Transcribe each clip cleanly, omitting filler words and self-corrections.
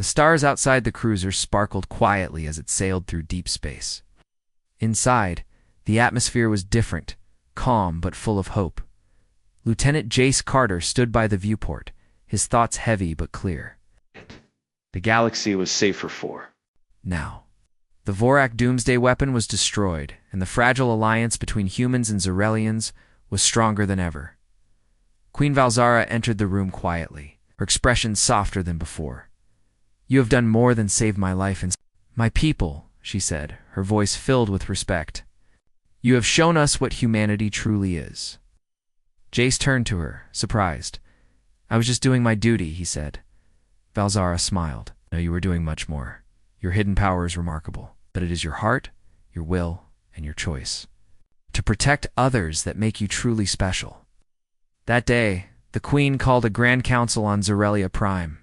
The stars outside the cruiser sparkled quietly as it sailed through deep space. Inside, the atmosphere was different, calm but full of hope. Lieutenant Jace Carter stood by the viewport, his thoughts heavy but clear. The galaxy was safer for. Now, the Vorak doomsday weapon was destroyed, and the fragile alliance between humans and Xerelians was stronger than ever. Queen Valzara entered the room quietly, her expression softer than before. "You have done more than save my life and my people," she said, her voice filled with respect. "You have shown us what humanity truly is." Jace turned to her, surprised. "I was just doing my duty," he said. Valzara smiled. "No, you were doing much more. Your hidden power is remarkable, but it is your heart, your will, and your choice to protect others that make you truly special." That day, the Queen called a grand council on Xerelia Prime.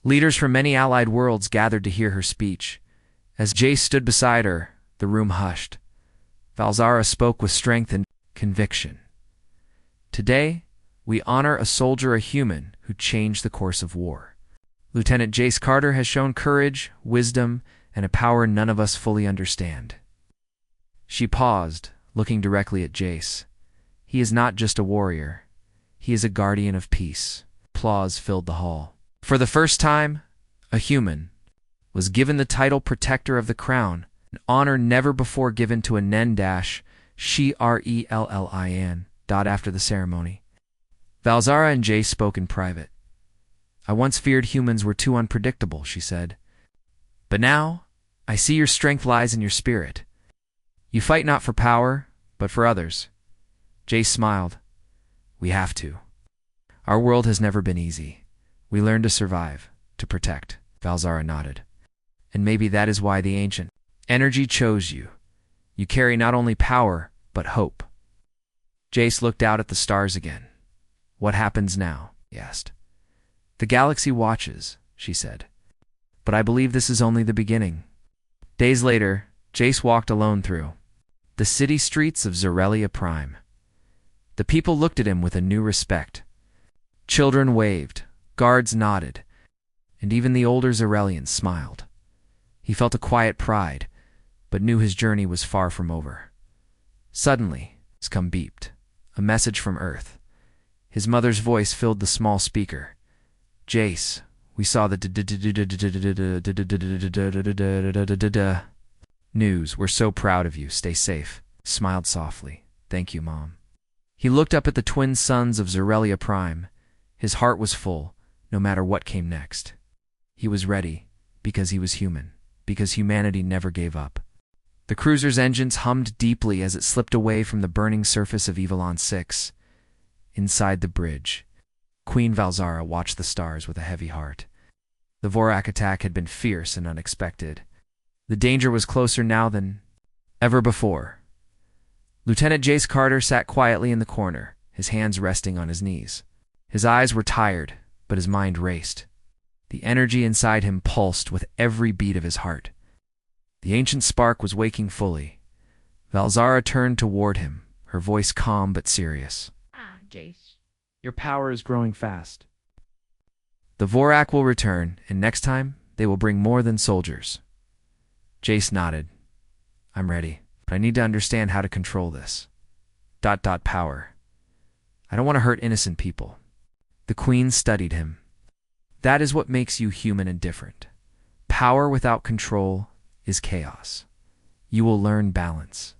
Leaders from many allied worlds gathered to hear her speech. As Jace stood beside her, the room hushed. Valzara spoke with strength and conviction. "Today, we honor a soldier, a human, who changed the course of war. Lieutenant Jace Carter has shown courage, wisdom, and a power none of us fully understand." She paused, looking directly at Jace. "He is not just a warrior. He is a guardian of peace." Applause filled the hall. For the first time, a human was given the title Protector of the Crown, an honor never before given to a Nen-Shrellin. After the ceremony, Valzara and Jace spoke in private. "I once feared humans were too unpredictable," she said. "But now, I see your strength lies in your spirit. You fight not for power, but for others." Jace smiled. "We have to. Our world has never been easy. We learn to survive, to protect." Valzara nodded. "And maybe that is why the ancient energy chose you. You carry not only power, but hope." Jace looked out at the stars again. "What happens now?" he asked. "The galaxy watches," she said. "But I believe this is only the beginning." Days later, Jace walked alone through the city streets of Xerelia Prime. The people looked at him with a new respect. Children waved, guards nodded, and even the older Xerelians smiled. He felt a quiet pride, but knew his journey was far from over. Suddenly, his come beeped. A message from Earth. His mother's voice filled the small speaker. "Jace, we saw the news. We're so proud of you. Stay safe." Smiled softly. "Thank you, Mom." He looked up at the twin sons of Xerelia Prime. His heart was full, no matter what came next. He was ready, because he was human, because humanity never gave up. The cruiser's engines hummed deeply as it slipped away from the burning surface of Evelon 6. Inside the bridge, Queen Valzara watched the stars with a heavy heart. The Vorak attack had been fierce and unexpected. The danger was closer now than ever before. Lieutenant Jace Carter sat quietly in the corner, his hands resting on his knees. His eyes were tired, but his mind raced. The energy inside him pulsed with every beat of his heart. The ancient spark was waking fully. Valzara turned toward him, her voice calm but serious. Jace. "Your power is growing fast. The Vorak will return, and next time, they will bring more than soldiers." Jace nodded. "I'm ready, but I need to understand how to control this. Power. I don't want to hurt innocent people." The Queen studied him. "That is what makes you human and different. Power without control is chaos. You will learn balance."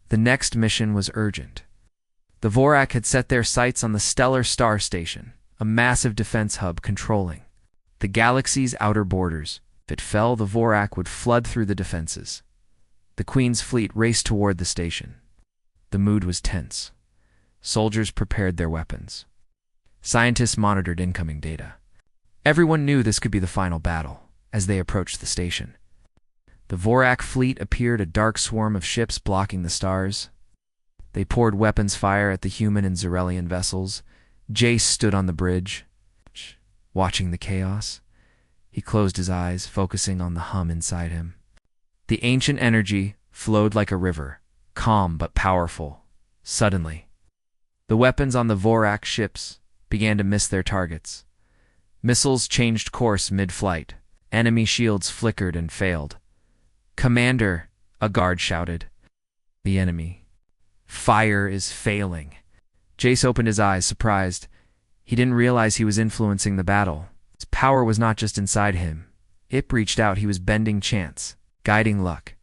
The next mission was urgent. The Vorak had set their sights on the Stellar Star Station, a massive defense hub controlling the galaxy's outer borders. If it fell, the Vorak would flood through the defenses. The Queen's fleet raced toward the station. The mood was tense. Soldiers prepared their weapons. Scientists monitored incoming data. Everyone knew this could be the final battle as they approached the station. The Vorak fleet appeared, a dark swarm of ships blocking the stars. They poured weapons fire at the human and Xerelian vessels. Jace stood on the bridge, watching the chaos. He closed his eyes, focusing on the hum inside him. The ancient energy flowed like a river, calm but powerful. Suddenly, the weapons on the Vorak ships began to miss their targets. Missiles changed course mid-flight. Enemy shields flickered and failed. "Commander," a guard shouted. The enemy. "Fire is failing." Jace opened his eyes, surprised. He didn't realize he was influencing the battle. His power was not just inside him. It reached out. He was bending chance, guiding luck.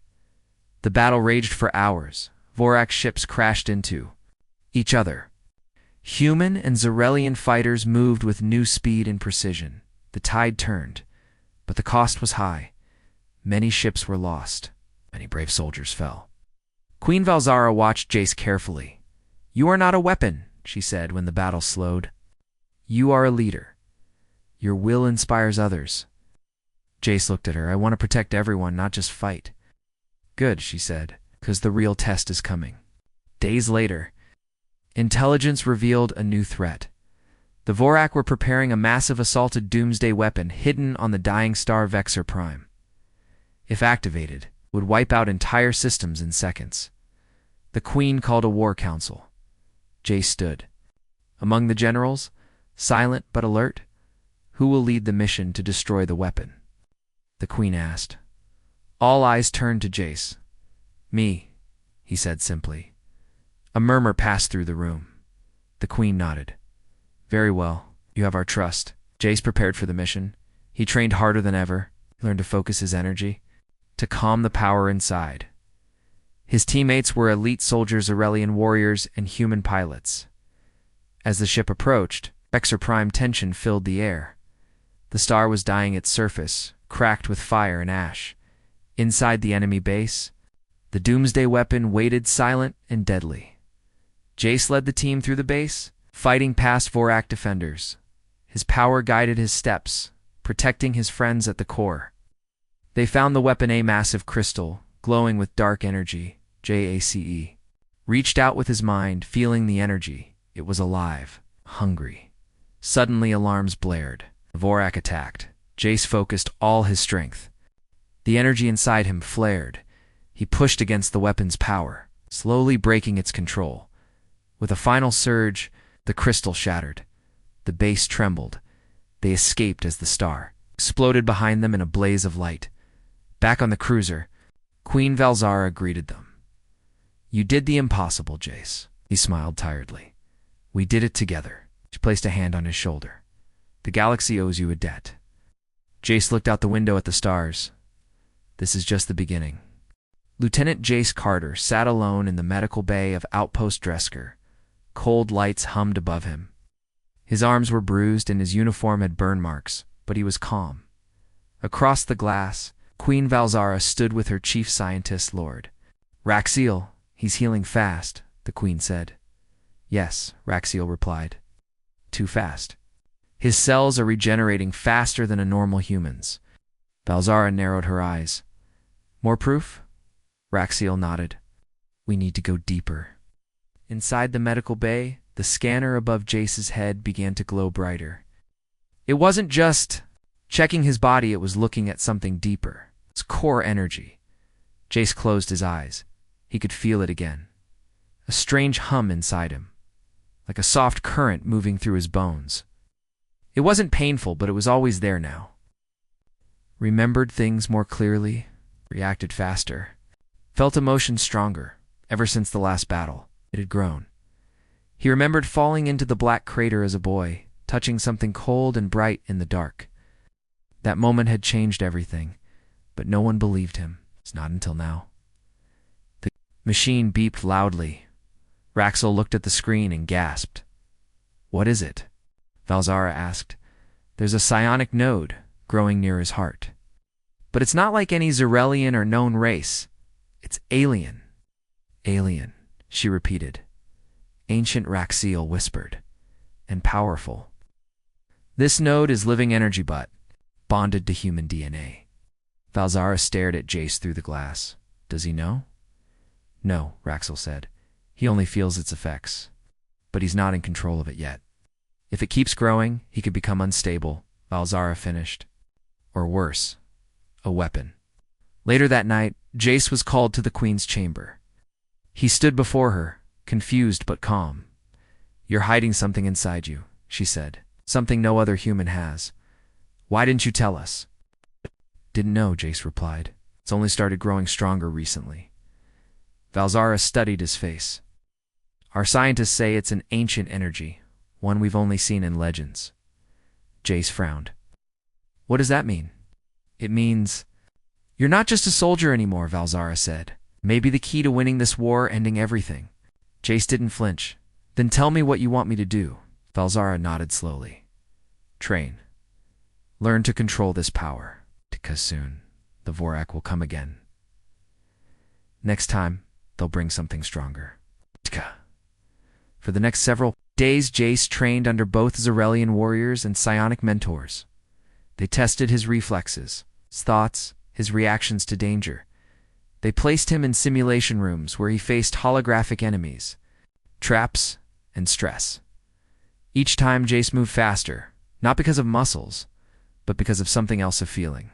The battle raged for hours. Vorak ships crashed into each other. Human and Zarelian fighters moved with new speed and precision. The tide turned, but the cost was high. Many ships were lost. Many brave soldiers fell. Queen Valzara watched Jace carefully. "You are not a weapon," she said when the battle slowed. "You are a leader. Your will inspires others." Jace looked at her. "I want to protect everyone, not just fight." "Good," she said, "because the real test is coming." Days later, intelligence revealed a new threat. The Vorak were preparing a massive assaulted doomsday weapon hidden on the dying star Vexor Prime. If activated, it would wipe out entire systems in seconds. The Queen called a war council. Jace stood. Among the generals, silent but alert, who will lead the mission to destroy the weapon? The Queen asked. All eyes turned to Jace. "Me," he said simply. A murmur passed through the room. The Queen nodded. "Very well, you have our trust." Jace prepared for the mission. He trained harder than ever, learned to focus his energy, to calm the power inside. His teammates were elite soldiers, Aurelian warriors, and human pilots. As the ship approached, Vexor Prime tension filled the air. The star was dyeing its surface, cracked with fire and ash. Inside the enemy base, the doomsday weapon waited silent and deadly. Jace led the team through the base, fighting past Vorak defenders. His power guided his steps, protecting his friends at the core. They found the weapon, a massive crystal, glowing with dark energy, JACE. Reached out with his mind, feeling the energy. It was alive, hungry. Suddenly alarms blared. The Vorak attacked. Jace focused all his strength. The energy inside him flared. He pushed against the weapon's power, slowly breaking its control. With a final surge, the crystal shattered. The base trembled. They escaped as the star exploded behind them in a blaze of light. Back on the cruiser, Queen Valzara greeted them. "You did the impossible, Jace." He smiled tiredly. "We did it together." She placed a hand on his shoulder. "The galaxy owes you a debt." Jace looked out the window at the stars. This is just the beginning. Lieutenant Jace Carter sat alone in the medical bay of Outpost Dresker. Cold lights hummed above him. His arms were bruised and his uniform had burn marks, but he was calm. Across the glass, Queen Valzara stood with her chief scientist, Lord. "Raxiel, he's healing fast," the Queen said. "Yes," Raxiel replied. "Too fast. His cells are regenerating faster than a normal human's." Valzara narrowed her eyes. "More proof?" Raxiel nodded. "We need to go deeper." Inside the medical bay, the scanner above Jace's head began to glow brighter. It wasn't just checking his body, it was looking at something deeper. Its core energy. Jace closed his eyes. He could feel it again. A strange hum inside him, like a soft current moving through his bones. It wasn't painful, but it was always there now. Remembered things more clearly, reacted faster, felt emotions stronger. Ever since the last battle, it had grown. He remembered falling into the black crater as a boy, touching something cold and bright in the dark. That moment had changed everything, but no one believed him. It's not until now. The machine beeped loudly. Raxiel looked at the screen and gasped. "What is it?" Valzara asked. "There's a psionic node growing near his heart. But it's not like any Zarelian or known race. It's alien." "Alien," she repeated. Ancient Raxiel whispered. "And powerful. This node is living energy but bonded to human DNA." Valzara stared at Jace through the glass. "Does he know?" "No," Raxiel said. "He only feels its effects. But he's not in control of it yet. If it keeps growing, he could become unstable," Valzara finished. "Or worse, a weapon." Later that night, Jace was called to the Queen's chamber. He stood before her, confused but calm. "You're hiding something inside you," she said. "Something no other human has. Why didn't you tell us? Didn't know, Jace replied. It's only started growing stronger recently. Valzara studied his face. Our scientists say it's an ancient energy, one we've only seen in legends. Jace frowned. What does that mean? It means, you're not just a soldier anymore, Valzara said. Maybe the key to winning this war, ending everything. Jace didn't flinch. Then tell me what you want me to do. Valzara nodded slowly. Train. Learn to control this power, because soon the Vorak will come again. Next time, they'll bring something stronger. For the next several days, Jace trained under both Zarelian warriors and psionic mentors. They tested his reflexes, his thoughts, his reactions to danger. They placed him in simulation rooms where he faced holographic enemies, traps, and stress. Each time, Jace moved faster, not because of muscles, but because of something else of feeling.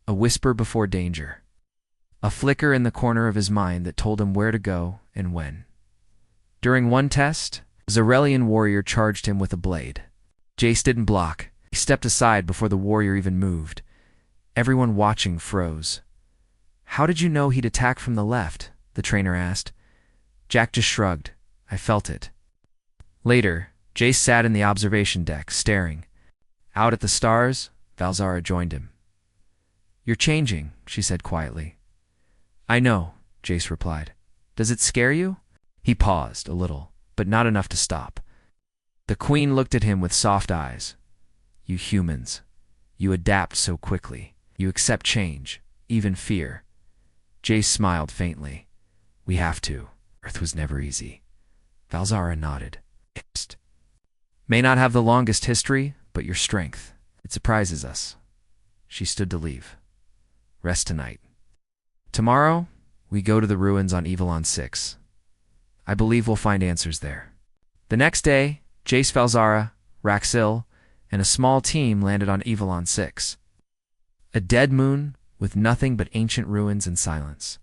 A whisper before danger. A flicker in the corner of his mind that told him where to go and when. During one test, a Zarelian warrior charged him with a blade. Jace didn't block. He stepped aside before the warrior even moved. Everyone watching froze. How did you know he'd attack from the left? The trainer asked. Jack just shrugged. I felt it. Later, Jace sat in the observation deck, staring. Out at the stars, Valzara joined him. You're changing, she said quietly. I know, Jace replied. Does it scare you? He paused a little, but not enough to stop. The queen looked at him with soft eyes. You humans. You adapt so quickly. You accept change, even fear. Jace smiled faintly. We have to. Earth was never easy. Valzara nodded. May not have the longest history, but your strength. It surprises us. She stood to leave. Rest tonight. Tomorrow, we go to the ruins on Evelon 6. I believe we'll find answers there. The next day, Jace, Valzara, Raxil, and a small team landed on Evelon 6. A dead moon with nothing but ancient ruins and silence.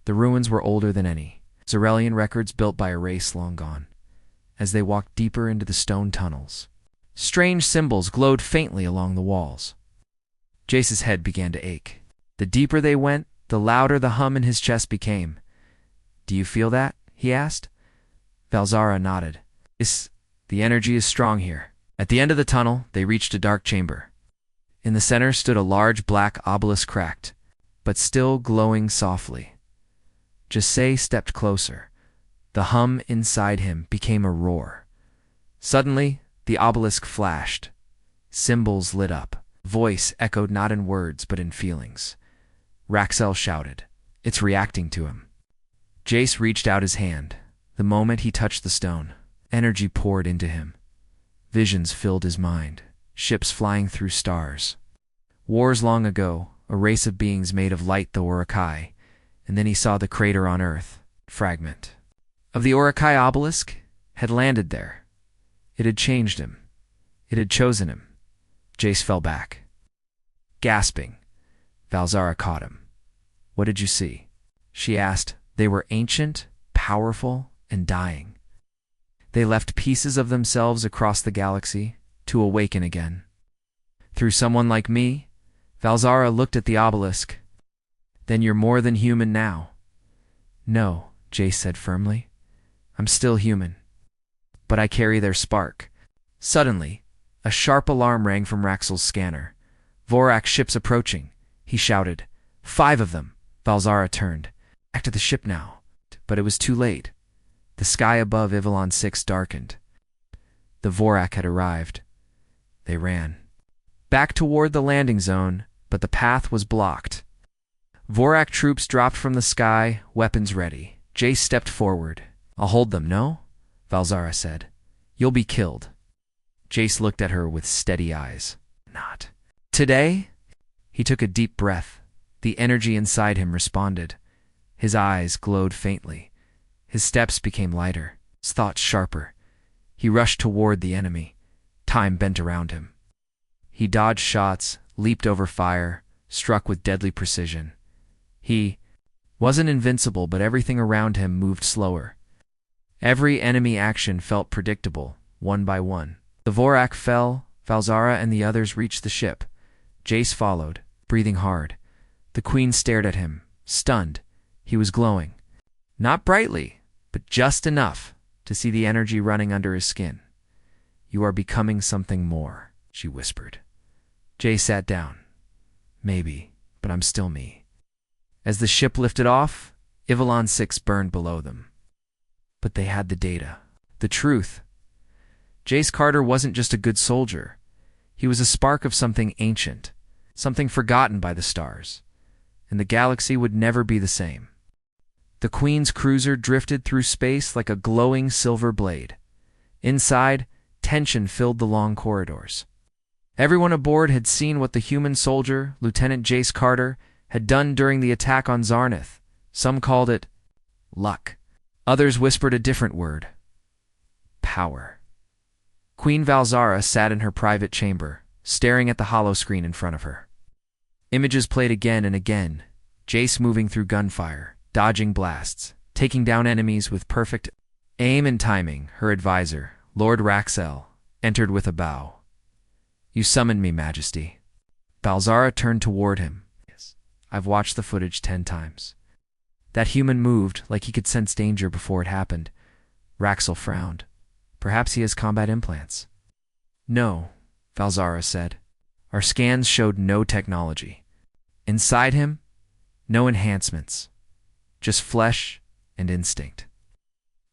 The ruins were older than any, Zarelian records built by a race long gone. As they walked deeper into the stone tunnels, strange symbols glowed faintly along the walls. Jace's head began to ache. The deeper they went, the louder the hum in his chest became. Do you feel that? He asked. Valzara nodded. The energy is strong here. At the end of the tunnel, they reached a dark chamber. In the center stood a large black obelisk, cracked, but still glowing softly. Jasay stepped closer. The hum inside him became a roar. Suddenly, the obelisk flashed. Symbols lit up. Voice echoed not in words but in feelings. Raxel shouted. It's reacting to him. Jace reached out his hand. The moment he touched the stone, energy poured into him. Visions filled his mind, ships flying through stars. Wars long ago, a race of beings made of light, the Orcs, and then he saw the crater on Earth, fragment of the Orcs obelisk, had landed there. It had changed him. It had chosen him. Jace fell back. Gasping, Valzara caught him. What did you see? She asked. They were ancient, powerful, and dying. They left pieces of themselves across the galaxy to awaken again. Through someone like me? Valzara looked at the obelisk. Then you're more than human now. No, Jace said firmly. I'm still human. But I carry their spark. Suddenly, a sharp alarm rang from Raxel's scanner. Vorak ships approaching, he shouted. 5 of them. Valzara turned. Back to the ship now. But it was too late. The sky above Evelon 6 darkened. The Vorak had arrived. They ran back toward the landing zone, but the path was blocked. Vorak troops dropped from the sky, weapons ready. Jace stepped forward. I'll hold them, no? Valzara said. You'll be killed. Jace looked at her with steady eyes. Not today? He took a deep breath. The energy inside him responded. His eyes glowed faintly. His steps became lighter, his thoughts sharper. He rushed toward the enemy. Time bent around him. He dodged shots, leaped over fire, struck with deadly precision. He wasn't invincible, but everything around him moved slower. Every enemy action felt predictable, one by one. The Vorak fell, Valzara and the others reached the ship. Jace followed, breathing hard. The Queen stared at him, stunned. He was glowing. Not brightly, but just enough to see the energy running under his skin. "You are becoming something more," she whispered. Jace sat down. "Maybe, but I'm still me." As the ship lifted off, Ivalon 6 burned below them. But they had the data. The truth. Jace Carter wasn't just a good soldier. He was a spark of something ancient, something forgotten by the stars. And the galaxy would never be the same. The Queen's cruiser drifted through space like a glowing silver blade. Inside, tension filled the long corridors. Everyone aboard had seen what the human soldier, Lieutenant Jace Carter, had done during the attack on Zarnith. Some called it luck. Others whispered a different word: power. Queen Valzara sat in her private chamber, staring at the holoscreen in front of her. Images played again and again, Jace moving through gunfire, dodging blasts, taking down enemies with perfect aim and timing. Her advisor, Lord Raxel, entered with a bow. "You summoned me, Majesty." Valzara turned toward him. "Yes, I've watched the footage 10 times. That human moved like he could sense danger before it happened." Raxel frowned. "Perhaps he has combat implants." "No," Valzara said. "Our scans showed no technology. Inside him, no enhancements. Just flesh and instinct."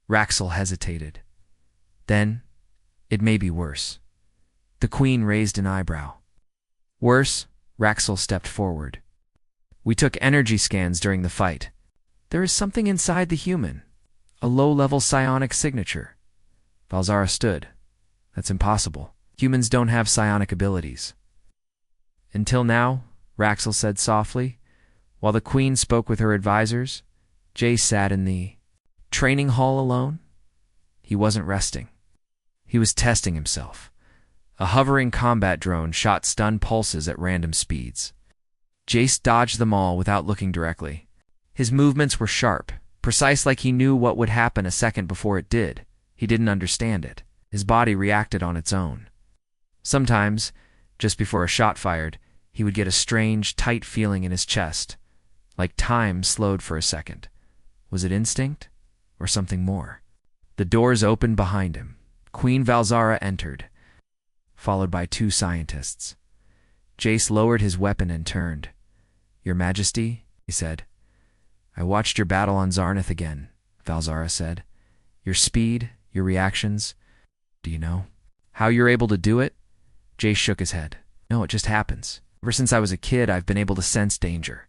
Raxel hesitated. "Then, it may be worse." The Queen raised an eyebrow. "Worse?" Raxel stepped forward. "We took energy scans during the fight. There is something inside the human, a low-level psionic signature." Valzara stood. "That's impossible. Humans don't have psionic abilities." "Until now," Raxel said softly. While the Queen spoke with her advisors, Jace sat in the training hall alone. He wasn't resting. He was testing himself. A hovering combat drone shot stun pulses at random speeds. Jace dodged them all without looking directly. His movements were sharp, precise, like he knew what would happen a second before it did. He didn't understand it. His body reacted on its own. Sometimes, just before a shot fired, he would get a strange, tight feeling in his chest, like time slowed for a second. Was it instinct or something more? The doors opened behind him. Queen Valzara entered, followed by 2 scientists. Jace lowered his weapon and turned. "Your Majesty," he said. "I watched your battle on Zarnith again," Valzara said. "Your speed, your reactions. Do you know how you're able to do it?" Jace shook his head. "No, it just happens. Ever since I was a kid, I've been able to sense danger.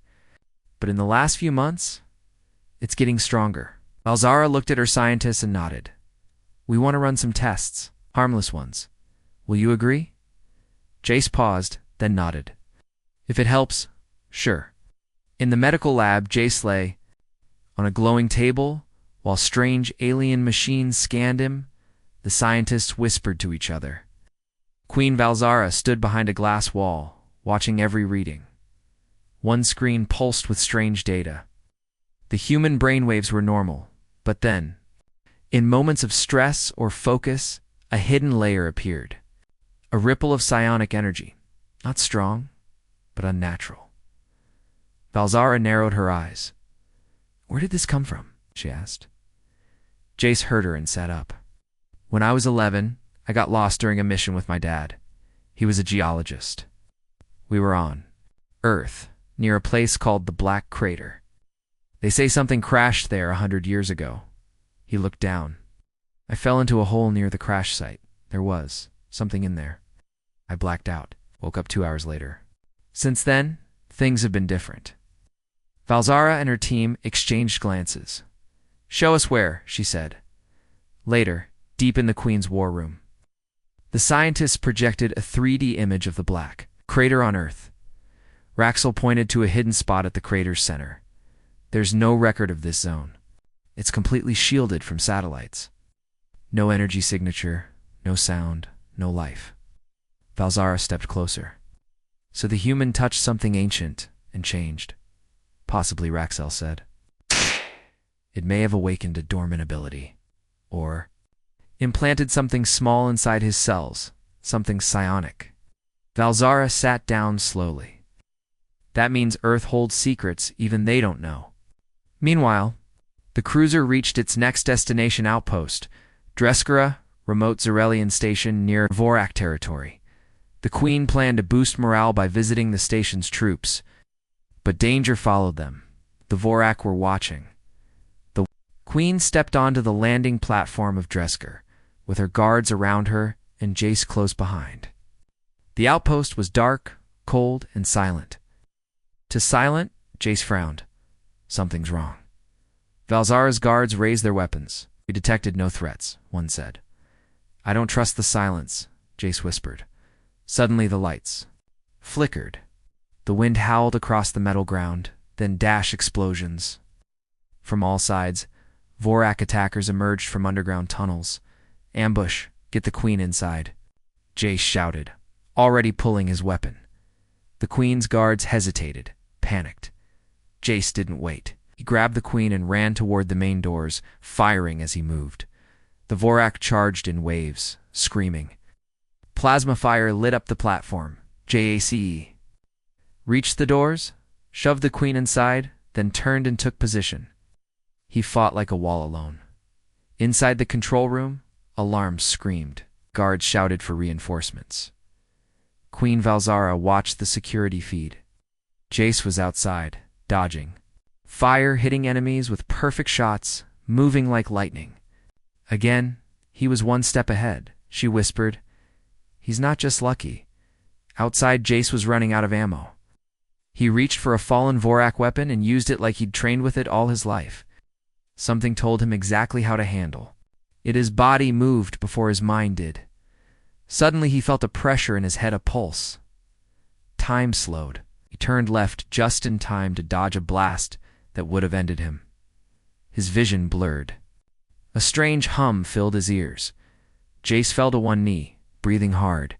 But in the last few months, it's getting stronger." Valzara looked at her scientists and nodded. "We want to run some tests, harmless ones. Will you agree?" Jace paused, then nodded. "If it helps, sure." In the medical lab, Jace lay on a glowing table while strange alien machines scanned him. The scientists whispered to each other. Queen Valzara stood behind a glass wall, watching every reading. One screen pulsed with strange data. The human brainwaves were normal, but then, in moments of stress or focus, a hidden layer appeared. A ripple of psionic energy, not strong, but unnatural. Valzara narrowed her eyes. "Where did this come from?" she asked. Jace heard her and sat up. "When I was 11, I got lost during a mission with my dad. He was a geologist. We were on Earth, near a place called the Black Crater. They say something crashed there 100 years ago." He looked down. "I fell into a hole near the crash site. There was something in there. I blacked out, woke up 2 hours later. Since then, things have been different." Valzara and her team exchanged glances. "Show us where," she said. Later, deep in the Queen's war room, the scientists projected a 3D image of the Black Crater on Earth. Raxel pointed to a hidden spot at the crater's center. "There's no record of this zone. It's completely shielded from satellites. No energy signature, no sound, no life." Valzara stepped closer. "So the human touched something ancient and changed." "Possibly," Raxel said. "It may have awakened a dormant ability. Or implanted something small inside his cells, something psionic. Valzara sat down slowly. That means Earth holds secrets even they don't know. Meanwhile, the cruiser reached its next destination outpost, Dreskara, remote Zarelian station near Vorak territory. The Queen planned to boost morale by visiting the station's troops, but danger followed them. The Vorak were watching. The Queen stepped onto the landing platform of Dreskar, with her guards around her and Jace close behind. The outpost was dark, cold, and silent. To silent, Jace frowned. Something's wrong. Valzara's guards raised their weapons. We detected no threats, one said. I don't trust the silence, Jace whispered. Suddenly the lights flickered. The wind howled across the metal ground, then dash explosions. From all sides, Vorak attackers emerged from underground tunnels. Ambush, get the Queen inside, Jace shouted, already pulling his weapon. The Queen's guards hesitated, panicked. Jace didn't wait. He grabbed the Queen and ran toward the main doors, firing as he moved. The Vorak charged in waves, screaming. Plasma fire lit up the platform. JACE. Reached the doors, shoved the Queen inside, then turned and took position. He fought like a wall alone. Inside the control room, alarms screamed. Guards shouted for reinforcements. Queen Valzara watched the security feed. Jace was outside, dodging. Fire hitting enemies with perfect shots, moving like lightning. Again, he was one step ahead, she whispered. He's not just lucky. Outside, Jace was running out of ammo. He reached for a fallen Vorak weapon and used it like he'd trained with it all his life. Something told him exactly how to handle it. His body moved before his mind did. Suddenly he felt a pressure in his head, a pulse. Time slowed. He turned left just in time to dodge a blast that would have ended him. His vision blurred. A strange hum filled his ears. Jace fell to one knee, breathing hard.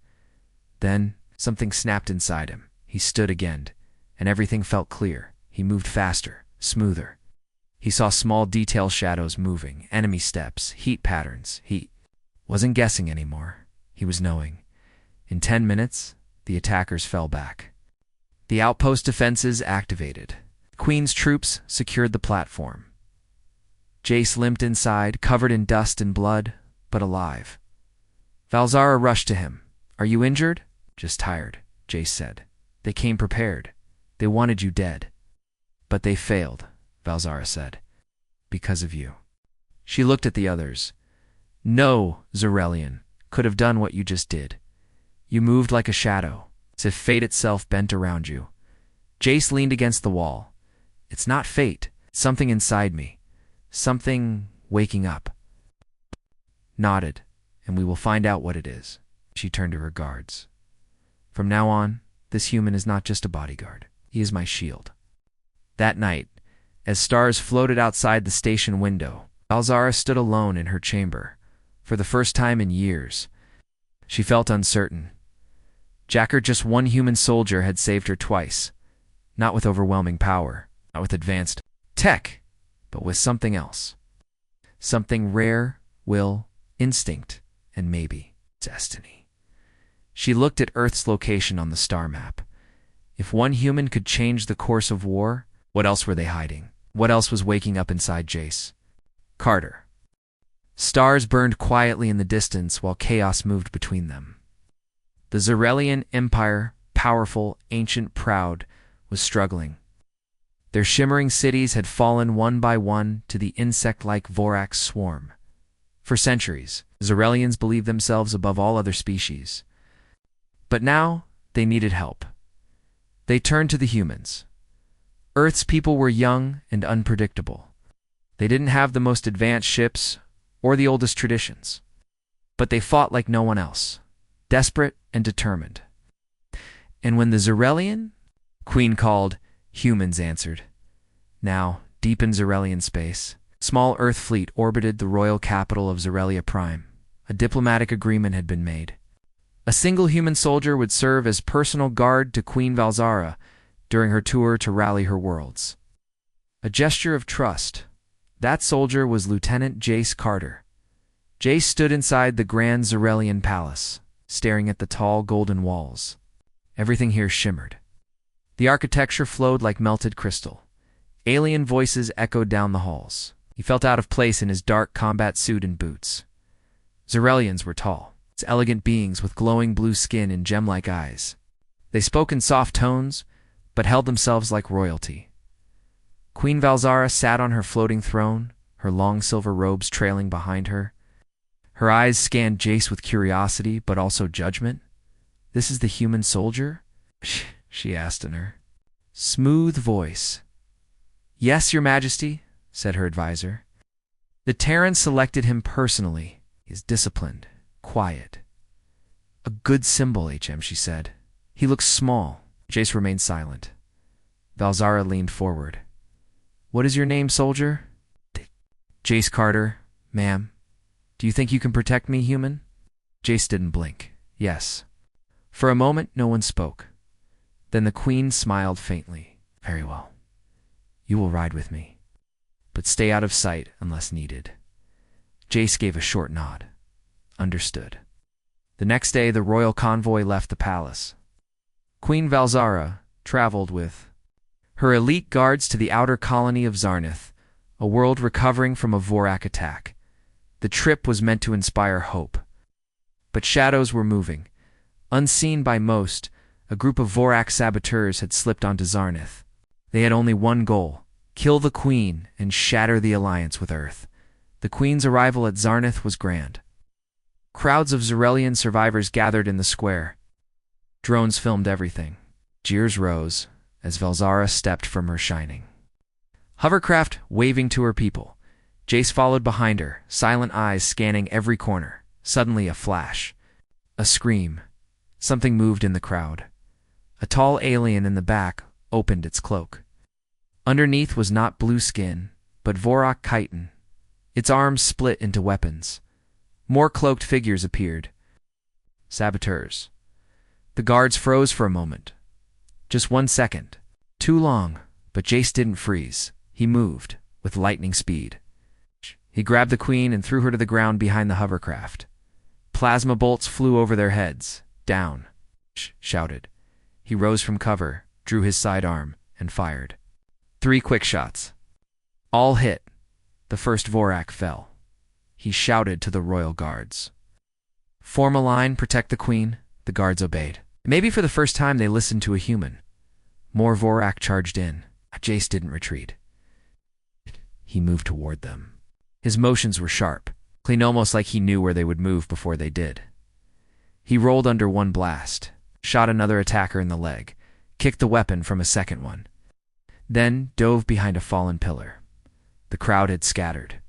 Then something snapped inside him. He stood again, and everything felt clear. He moved faster, smoother. He saw small detail shadows moving, enemy steps, heat patterns. He wasn't guessing anymore. He was knowing. In 10 minutes, the attackers fell back. The outpost defenses activated. Queen's troops secured the platform. Jace limped inside, covered in dust and blood, but alive. Valzara rushed to him. Are you injured? Just tired, Jace said. They came prepared. They wanted you dead. But they failed, Valzara said. Because of you. She looked at the others. No Zarelian could have done what you just did. You moved like a shadow, as if fate itself bent around you. Jace leaned against the wall. It's not fate. It's something inside me. Something waking up. Nodded, and we will find out what it is. She turned to her guards. From now on, this human is not just a bodyguard. He is my shield. That night, as stars floated outside the station window, Valzara stood alone in her chamber. For the first time in years, she felt uncertain. Jacker, just one human soldier, had saved her twice. Not with overwhelming power, not with advanced tech, but with something else. Something rare, will, instinct, and maybe destiny. She looked at Earth's location on the star map. If one human could change the course of war, what else were they hiding? What else was waking up inside Jace? Carter. Stars burned quietly in the distance while chaos moved between them. The Zarelian Empire, powerful, ancient, proud, was struggling. Their shimmering cities had fallen one by one to the insect-like Vorak swarm. For centuries, Zarelians believed themselves above all other species. But now, they needed help. They turned to the humans. Earth's people were young and unpredictable. They didn't have the most advanced ships or the oldest traditions. But they fought like no one else, desperate and determined. And when the Zarelian Queen called, humans answered. Now, deep in Zarelian space, a small Earth fleet orbited the royal capital of Zarelia Prime. A diplomatic agreement had been made. A single human soldier would serve as personal guard to Queen Valzara during her tour to rally her worlds. A gesture of trust. That soldier was Lieutenant Jace Carter. Jace stood inside the Grand Zarelian Palace, staring at the tall golden walls. Everything here shimmered. The architecture flowed like melted crystal. Alien voices echoed down the halls. He felt out of place in his dark combat suit and boots. Zarelians were tall, elegant beings with glowing blue skin and gem-like eyes. They spoke in soft tones, but held themselves like royalty. Queen Valzara sat on her floating throne, her long silver robes trailing behind her. Her eyes scanned Jace with curiosity, but also judgment. "This is the human soldier?" she asked in her smooth voice. "Yes, Your Majesty," said her advisor. "The Terran selected him personally. He is disciplined, quiet." "A good symbol, HM," she said. "He looks small." Jace remained silent. Valzara leaned forward. "What is your name, soldier?" "Jace Carter, ma'am. Do you think you can protect me, human?" Jace didn't blink. "Yes." For a moment, no one spoke. Then the Queen smiled faintly. "Very well. You will ride with me, but stay out of sight unless needed." Jace gave a short nod. Understood. The next day, the royal convoy left the palace. Queen Valzara traveled with her elite guards to the outer colony of Zarnith, a world recovering from a Vorak attack. The trip was meant to inspire hope. But shadows were moving. Unseen by most, a group of Vorak saboteurs had slipped onto Zarnith. They had only one goal: kill the Queen and shatter the alliance with Earth. The Queen's arrival at Zarnith was grand. Crowds of Zarelian survivors gathered in the square. Drones filmed everything. Jeers rose as Valzara stepped from her shining hovercraft, waving to her people. Jace followed behind her, silent eyes scanning every corner. Suddenly a flash. A scream. Something moved in the crowd. A tall alien in the back opened its cloak. Underneath was not blue skin, but Vorak chitin. Its arms split into weapons. More cloaked figures appeared. Saboteurs. The guards froze for a moment. Just 1 second. Too long, but Jace didn't freeze. He moved, with lightning speed. He grabbed the Queen and threw her to the ground behind the hovercraft. Plasma bolts flew over their heads. "Down," shouted. He rose from cover, drew his sidearm, and fired. 3 quick shots. All hit. The first Vorak fell. He shouted to the royal guards. "Form a line, protect the Queen." The guards obeyed. Maybe for the first time they listened to a human. More Vorak charged in. Jace didn't retreat. He moved toward them. His motions were sharp, clean, almost like he knew where they would move before they did. He rolled under one blast, shot another attacker in the leg, kicked the weapon from a second one, then dove behind a fallen pillar. The crowd had scattered.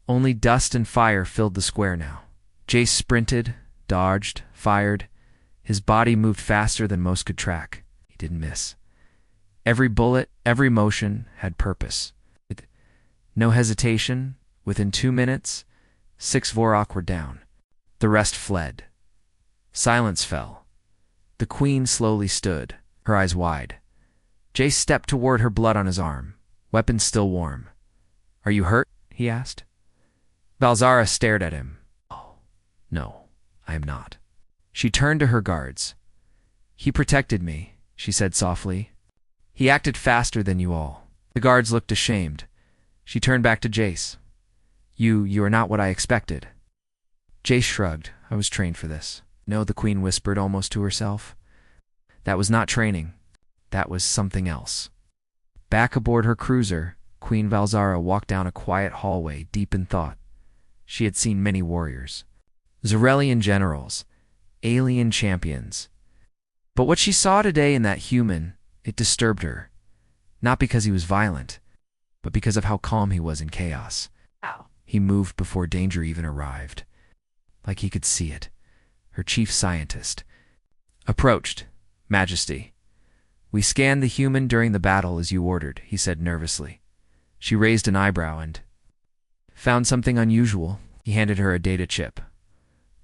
Only dust and fire filled the square now. Jace sprinted, dodged, fired. His body moved faster than most could track. He didn't miss. Every bullet, every motion had purpose. No hesitation. Within 2 minutes, 6 Vorak were down. The rest fled. Silence fell. The Queen slowly stood, her eyes wide. Jace stepped toward her, blood on his arm, weapon still warm. "Are you hurt?" he asked. Valzara stared at him. "Oh, no, I am not." She turned to her guards. "He protected me," she said softly. "He acted faster than you all." The guards looked ashamed. She turned back to Jace. You are not what I expected." Jace shrugged. "I was trained for this." "No," the Queen whispered almost to herself. "That was not training. That was something else." Back aboard her cruiser, Queen Valzara walked down a quiet hallway, deep in thought. She had seen many warriors. Zarelian generals. Alien champions. But what she saw today in that human, it disturbed her. Not because he was violent, but because of how calm he was in chaos. He moved before danger even arrived. Like he could see it. Her chief scientist approached. "Majesty, we scanned the human during the battle as you ordered," he said nervously. She raised an eyebrow and found something unusual. He handed her a data chip.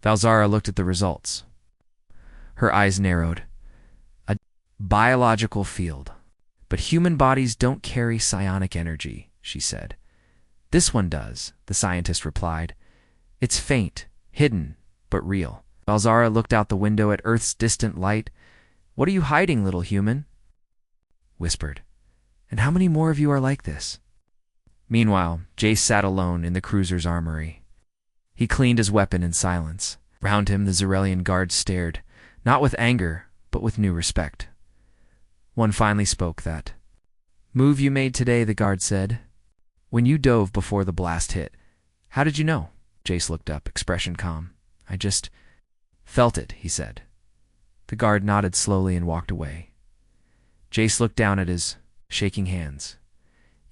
Valzara looked at the results. Her eyes narrowed. "A biological field. But human bodies don't carry psionic energy," she said. "This one does," the scientist replied. "It's faint, hidden, but real. Balzara looked out the window at Earth's distant light. "What are you hiding, little human?" Whispered. "And how many more of you are like this?" Meanwhile, Jace sat alone in the cruiser's armory. He cleaned his weapon in silence. Round him, the Zarelian guards stared, not with anger, but with new respect. One finally spoke. "That move you made today," the guard said. "When you dove before the blast hit, how did you know?" Jace looked up, expression calm. "I just felt it," he said. The guard nodded slowly and walked away. Jace looked down at his shaking hands.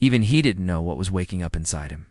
Even he didn't know what was waking up inside him.